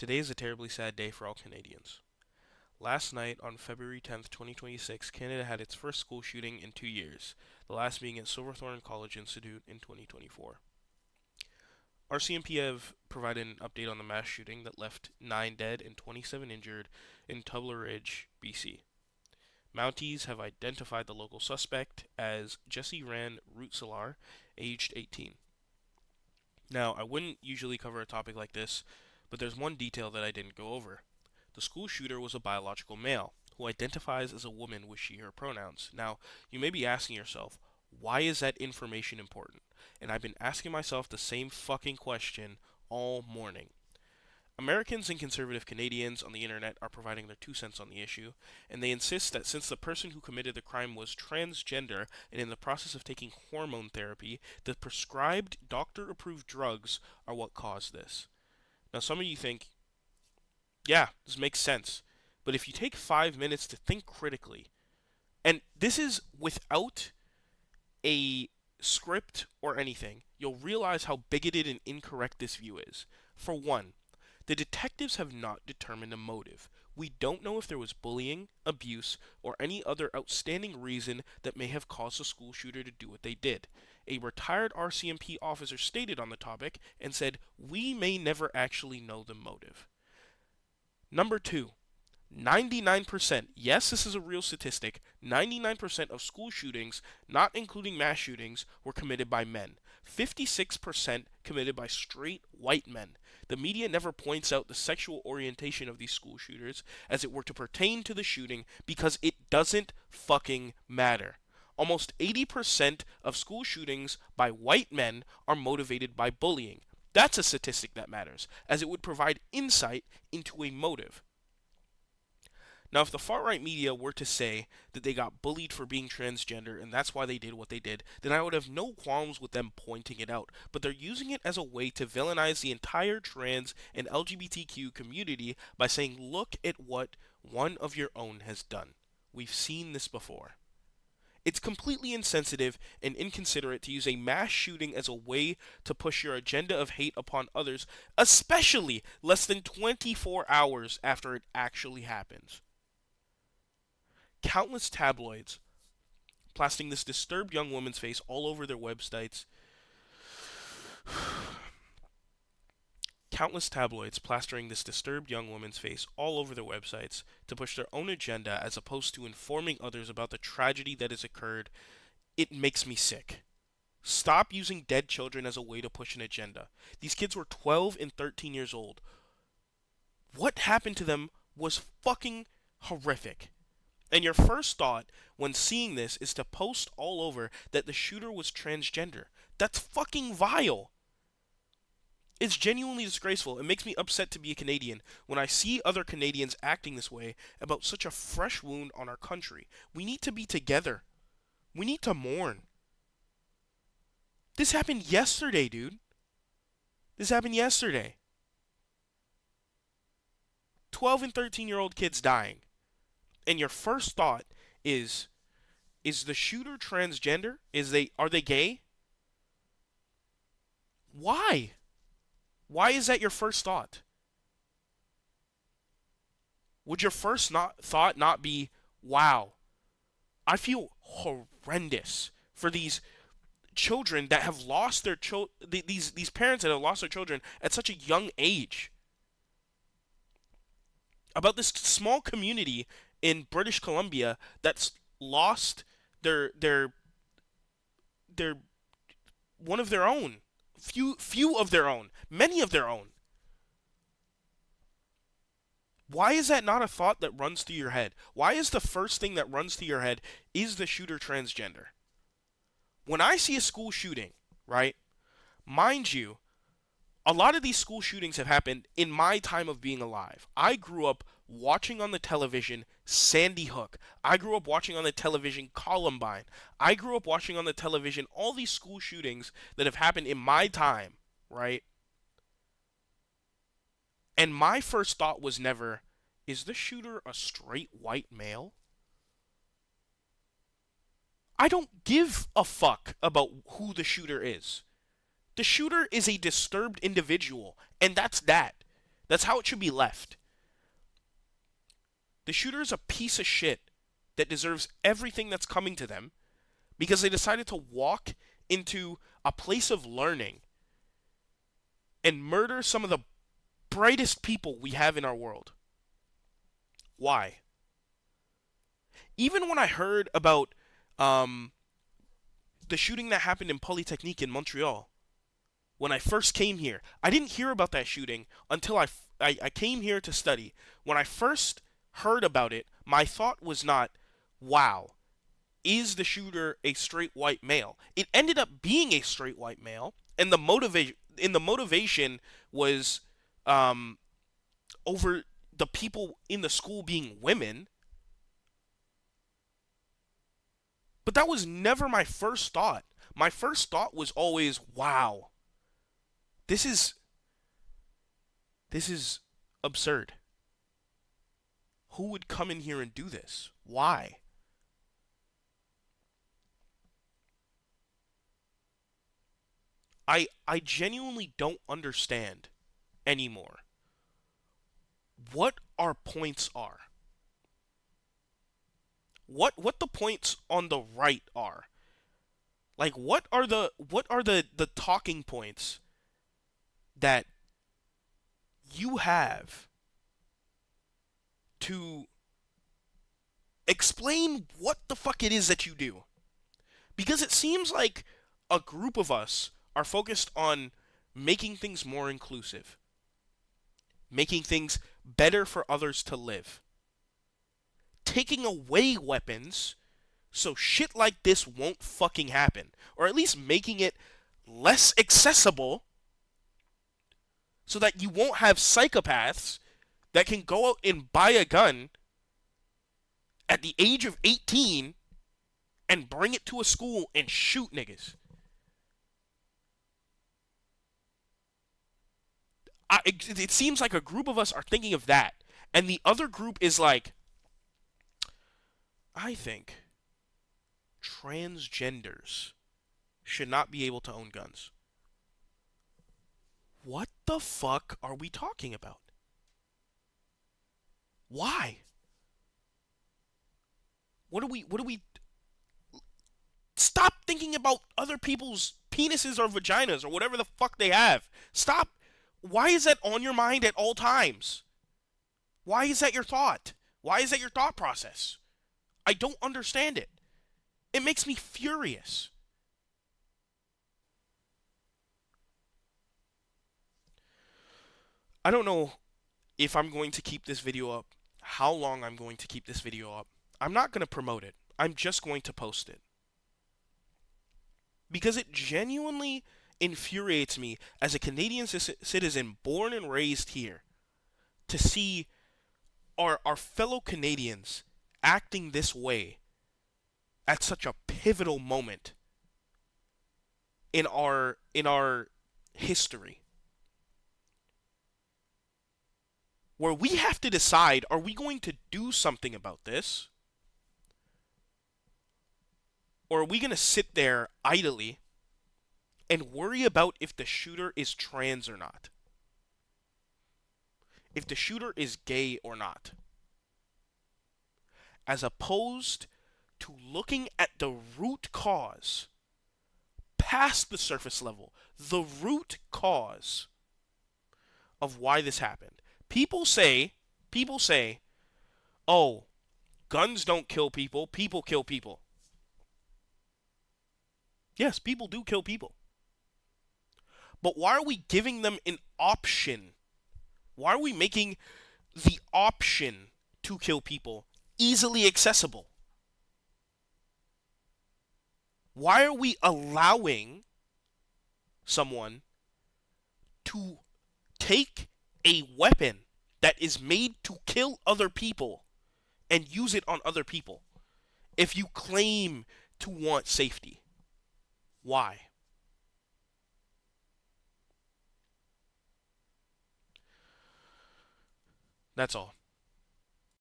Today is a terribly sad day for all Canadians. Last night, on February 10th, 2026, Canada had its first school shooting in 2 years, the last being at Silverthorne College Institute in 2024. RCMP have provided an update on the mass shooting that left 9 dead and 27 injured in Tubler Ridge, BC. Mounties have identified the local suspect as Jesse Rand Rootsalar, aged 18. Now, I wouldn't usually cover a topic like this, but there's one detail that I didn't go over. The school shooter was a biological male, who identifies as a woman with she/her pronouns. Now, you may be asking yourself, why is that information important? And I've been asking myself the same fucking question all morning. Americans and conservative Canadians on the internet are providing their 2 cents on the issue, and they insist that since the person who committed the crime was transgender and in the process of taking hormone therapy, the prescribed doctor approved drugs are what caused this. Now, some of you think, yeah, this makes sense. But if you take 5 minutes to think critically, and this is without a script or anything, you'll realize how bigoted and incorrect this view is. For one, the detectives have not determined a motive. We don't know if there was bullying, abuse, or any other outstanding reason that may have caused the school shooter to do what they did. A retired RCMP officer stated on the topic and said, "We may never actually know the motive." Number two, 99%, yes, this is a real statistic, 99% of school shootings, not including mass shootings, were committed by men. 56% committed by straight white men. The media never points out the sexual orientation of these school shooters as it were to pertain to the shooting because it doesn't fucking matter. Almost 80% of school shootings by white men are motivated by bullying. That's a statistic that matters, as it would provide insight into a motive. Now, if the far right media were to say that they got bullied for being transgender and that's why they did what they did, then I would have no qualms with them pointing it out. But they're using it as a way to villainize the entire trans and LGBTQ community by saying, look at what one of your own has done. We've seen this before. It's completely insensitive and inconsiderate to use a mass shooting as a way to push your agenda of hate upon others, especially less than 24 hours after it actually happens. Countless tabloids plastering this disturbed young woman's face all over their websites. Countless tabloids plastering this disturbed young woman's face all over their websites to push their own agenda as opposed to informing others about the tragedy that has occurred. It makes me sick. Stop using dead children as a way to push an agenda. These kids were 12 and 13 years old. What happened to them was fucking horrific. And your first thought when seeing this is to post all over that the shooter was transgender. That's fucking vile. It's genuinely disgraceful. It makes me upset to be a Canadian when I see other Canadians acting this way about such a fresh wound on our country. We need to be together. We need to mourn. This happened yesterday, dude. This happened yesterday. 12 and 13-year-old kids dying. And your first thought is the shooter transgender? Are they gay? Why? Why is that your first thought? Would your first thought not be, wow, I feel horrendous for these children that have lost their these parents that have lost their children at such a young age? About this small community in British Columbia that's lost their one of their own, few of their own, many of their own. Why is that not a thought that runs through your head? Why is the first thing that runs through your head is the shooter transgender? When I see a school shooting, right? Mind you, a lot of these school shootings have happened in my time of being alive. I grew up watching on the television Sandy Hook. I grew up watching on the television Columbine. I grew up watching on the television all these school shootings that have happened in my time, right? And my first thought was never, is the shooter a straight white male? I don't give a fuck about who the shooter is. The shooter is a disturbed individual, and that's that. That's how it should be left. The shooter is a piece of shit that deserves everything that's coming to them because they decided to walk into a place of learning and murder some of the brightest people we have in our world. Why? Even when I heard about um, the shooting that happened in Polytechnique in Montreal, when I first came here, I didn't hear about that shooting until I came here to study. When I first heard about it, my thought was not, wow, is the shooter a straight white male? It ended up being a straight white male, and the motivation was um, over the people in the school being women. But that was never my first thought. My first thought was always, wow, this is this is absurd. Who would come in here and do this? Why? I genuinely don't understand anymore what our points are. What the points on the right are. Like what are the talking points that you have to explain what the fuck it is that you do? Because it seems like a group of us are focused on making things more inclusive, making things better for others to live, taking away weapons so shit like this won't fucking happen, or at least making it less accessible so that you won't have psychopaths that can go out and buy a gun at the age of 18 and bring it to a school and shoot niggas. It seems like a group of us are thinking of that, and the other group is like, I think transgenders should not be able to own guns. What the fuck are we talking about? Why? What do we stop thinking about other people's penises or vaginas or whatever the fuck they have. Stop. Why is that on your mind at all times? Why is that your thought? Why is that your thought process? I don't understand it. It makes me furious. I don't know if I'm going to keep this video up, how long I'm going to keep this video up. I'm not going to promote it. I'm just going to post it. Because it genuinely infuriates me as a Canadian citizen born and raised here to see our fellow Canadians acting this way at such a pivotal moment in our history, where we have to decide, are we going to do something about this, or are we going to sit there idly and worry about if the shooter is trans or not, if the shooter is gay or not, as opposed to looking at the root cause, past the surface level, the root cause of why this happened. People say, oh, guns don't kill people, people kill people. Yes, people do kill people. But why are we giving them an option? Why are we making the option to kill people easily accessible? Why are we allowing someone to take a weapon that is made to kill other people and use it on other people if you claim to want safety? Why? That's all.